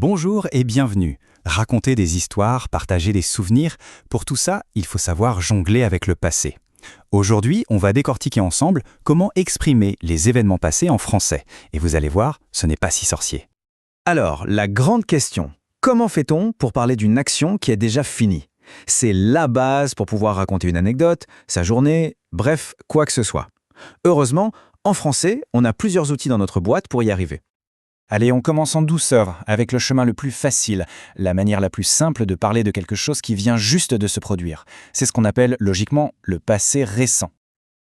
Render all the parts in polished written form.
Bonjour et bienvenue. Raconter des histoires, partager des souvenirs, pour tout ça, il faut savoir jongler avec le passé. Aujourd'hui, on va décortiquer ensemble comment exprimer les événements passés en français. Et vous allez voir, ce n'est pas si sorcier. Alors, la grande question, comment fait-on pour parler d'une action qui est déjà finie? C'est la base pour pouvoir raconter une anecdote, sa journée, bref, quoi que ce soit. Heureusement, en français, on a plusieurs outils dans notre boîte pour y arriver. Allez, on commence en douceur, avec le chemin le plus facile, la manière la plus simple de parler de quelque chose qui vient juste de se produire. C'est ce qu'on appelle, logiquement, le passé récent.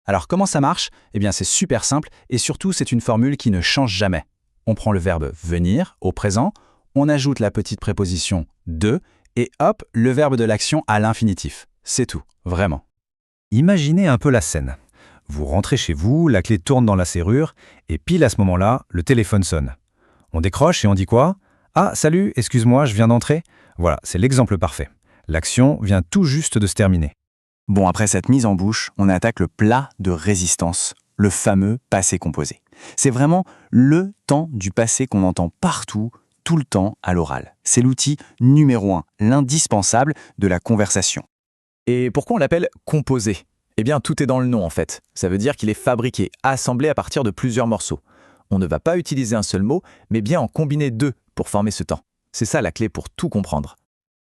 Alors comment ça marche? Eh bien c'est super simple, et surtout c'est une formule qui ne change jamais. On prend le verbe « venir » au présent, on ajoute la petite préposition « de » et hop, le verbe de l'action à l'infinitif. C'est tout, vraiment. Imaginez un peu la scène. Vous rentrez chez vous, la clé tourne dans la serrure, et pile à ce moment-là, le téléphone sonne. On décroche et on dit quoi? « Ah, salut, excuse-moi, je viens d'entrer. » Voilà, c'est l'exemple parfait. L'action vient tout juste de se terminer. Bon, après cette mise en bouche, on attaque le plat de résistance, le fameux passé composé. C'est vraiment le temps du passé qu'on entend partout, tout le temps à l'oral. C'est l'outil numéro 1, l'indispensable de la conversation. Et pourquoi on l'appelle composé? Eh bien, tout est dans le nom en fait. Ça veut dire qu'il est fabriqué, assemblé à partir de plusieurs morceaux. On ne va pas utiliser un seul mot, mais bien en combiner deux pour former ce temps. C'est ça la clé pour tout comprendre.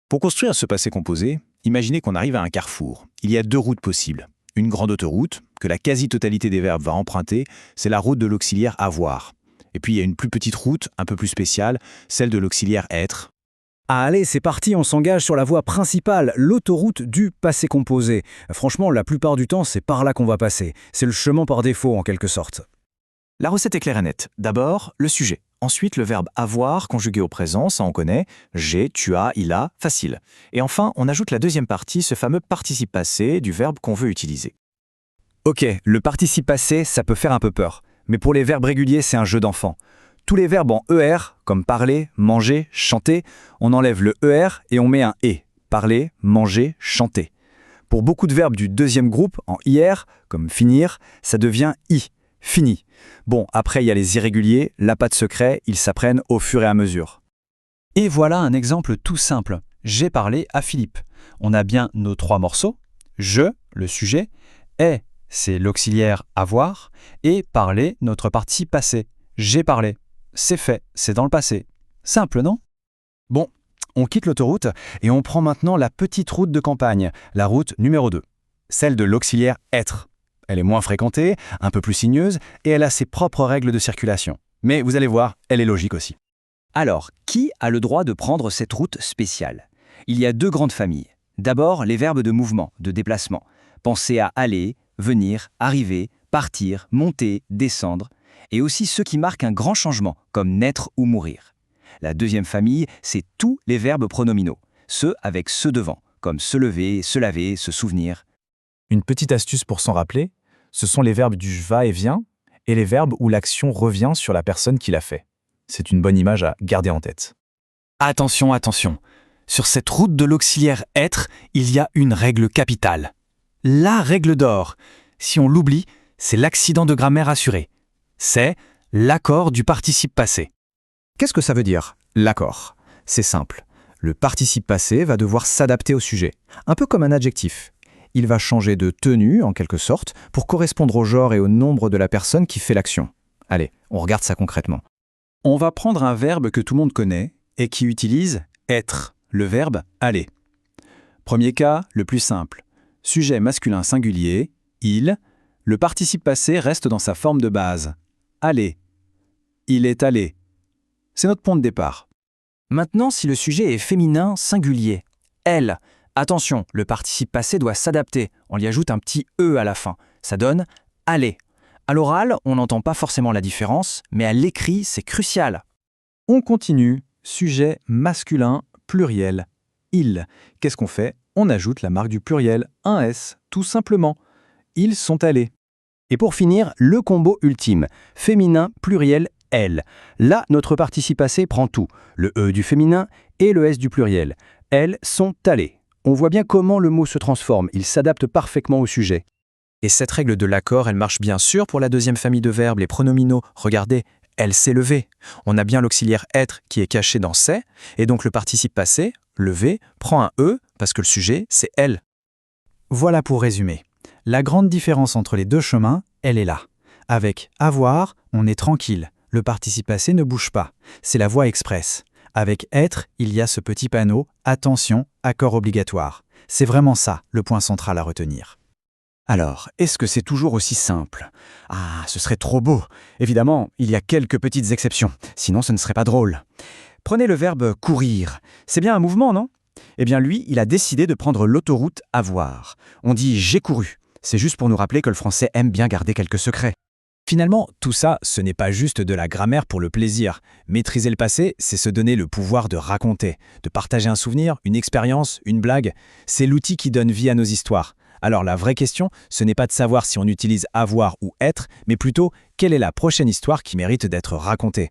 Pour construire ce passé composé, imaginez qu'on arrive à un carrefour. Il y a deux routes possibles. Une grande autoroute, que la quasi-totalité des verbes va emprunter, c'est la route de l'auxiliaire avoir. Et puis il y a une plus petite route, un peu plus spéciale, celle de l'auxiliaire être. Ah allez, c'est parti, on s'engage sur la voie principale, l'autoroute du passé composé. Franchement, la plupart du temps, c'est par là qu'on va passer. C'est le chemin par défaut, en quelque sorte. La recette est claire et nette. D'abord, le sujet. Ensuite, le verbe avoir conjugué au présent, ça on connaît. J'ai, tu as, il a, facile. Et enfin, on ajoute la deuxième partie, ce fameux participe passé du verbe qu'on veut utiliser. Ok, le participe passé, ça peut faire un peu peur. Mais pour les verbes réguliers, c'est un jeu d'enfant. Tous les verbes en ER, comme parler, manger, chanter, on enlève le ER et on met un E. Parler, manger, chanter. Pour beaucoup de verbes du deuxième groupe, en IR, comme finir, ça devient I. Fini. Bon, après, il y a les irréguliers, là pas de secret, ils s'apprennent au fur et à mesure. Et voilà un exemple tout simple. J'ai parlé à Philippe. On a bien nos trois morceaux. Je, le sujet. Est, c'est l'auxiliaire avoir. Et parler, notre participe passé. J'ai parlé. C'est fait, c'est dans le passé. Simple, non? Bon, on quitte l'autoroute et on prend maintenant la petite route de campagne, la route numéro 2. Celle de l'auxiliaire être. Elle est moins fréquentée, un peu plus sinueuse, et elle a ses propres règles de circulation. Mais vous allez voir, elle est logique aussi. Alors, qui a le droit de prendre cette route spéciale? Il y a deux grandes familles. D'abord, les verbes de mouvement, de déplacement. Pensez à aller, venir, arriver, partir, monter, descendre. Et aussi ceux qui marquent un grand changement, comme naître ou mourir. La deuxième famille, c'est tous les verbes pronominaux. Ceux avec ce devant, comme se lever, se laver, se souvenir. Une petite astuce pour s'en rappeler, ce sont les verbes du va et vient et les verbes où l'action revient sur la personne qui l'a fait. C'est une bonne image à garder en tête. Attention, attention. Sur cette route de l'auxiliaire être, il y a une règle capitale. La règle d'or. Si on l'oublie, c'est l'accident de grammaire assuré. C'est l'accord du participe passé. Qu'est-ce que ça veut dire, l'accord? C'est simple. Le participe passé va devoir s'adapter au sujet, un peu comme un adjectif. Il va changer de tenue, en quelque sorte, pour correspondre au genre et au nombre de la personne qui fait l'action. Allez, on regarde ça concrètement. On va prendre un verbe que tout le monde connaît et qui utilise être, le verbe aller. Premier cas, le plus simple. Sujet masculin singulier, il. Le participe passé reste dans sa forme de base. Aller. Il est allé. C'est notre point de départ. Maintenant, si le sujet est féminin singulier, elle. Attention, le participe passé doit s'adapter. On lui ajoute un petit « e » à la fin. Ça donne « aller ». À l'oral, on n'entend pas forcément la différence, mais à l'écrit, c'est crucial. On continue. Sujet masculin, pluriel, il. Qu'est-ce qu'on fait? On ajoute la marque du pluriel, un S, tout simplement. Ils sont allés. Et pour finir, le combo ultime, féminin, pluriel, elle. Là, notre participe passé prend tout, le E du féminin et le S du pluriel. Elles sont allées. On voit bien comment le mot se transforme, il s'adapte parfaitement au sujet. Et cette règle de l'accord, elle marche bien sûr pour la deuxième famille de verbes, les pronominaux. Regardez, elle s'est levée. On a bien l'auxiliaire être qui est caché dans s'est, et donc le participe passé, levé, prend un E parce que le sujet, c'est elle. Voilà pour résumer. La grande différence entre les deux chemins, elle est là. Avec avoir, on est tranquille. Le participe passé ne bouge pas. C'est la voie express. Avec être, il y a ce petit panneau « Attention, accord obligatoire ». C'est vraiment ça, le point central à retenir. Alors, est-ce que c'est toujours aussi simple? Ah, ce serait trop beau. Évidemment, il y a quelques petites exceptions, sinon ce ne serait pas drôle. Prenez le verbe « courir ». C'est bien un mouvement, non? Eh bien lui, il a décidé de prendre l'autoroute avoir. On dit « j'ai couru ». C'est juste pour nous rappeler que le français aime bien garder quelques secrets. Finalement, tout ça, ce n'est pas juste de la grammaire pour le plaisir. Maîtriser le passé, c'est se donner le pouvoir de raconter, de partager un souvenir, une expérience, une blague. C'est l'outil qui donne vie à nos histoires. Alors la vraie question, ce n'est pas de savoir si on utilise avoir ou être, mais plutôt quelle est la prochaine histoire qui mérite d'être racontée.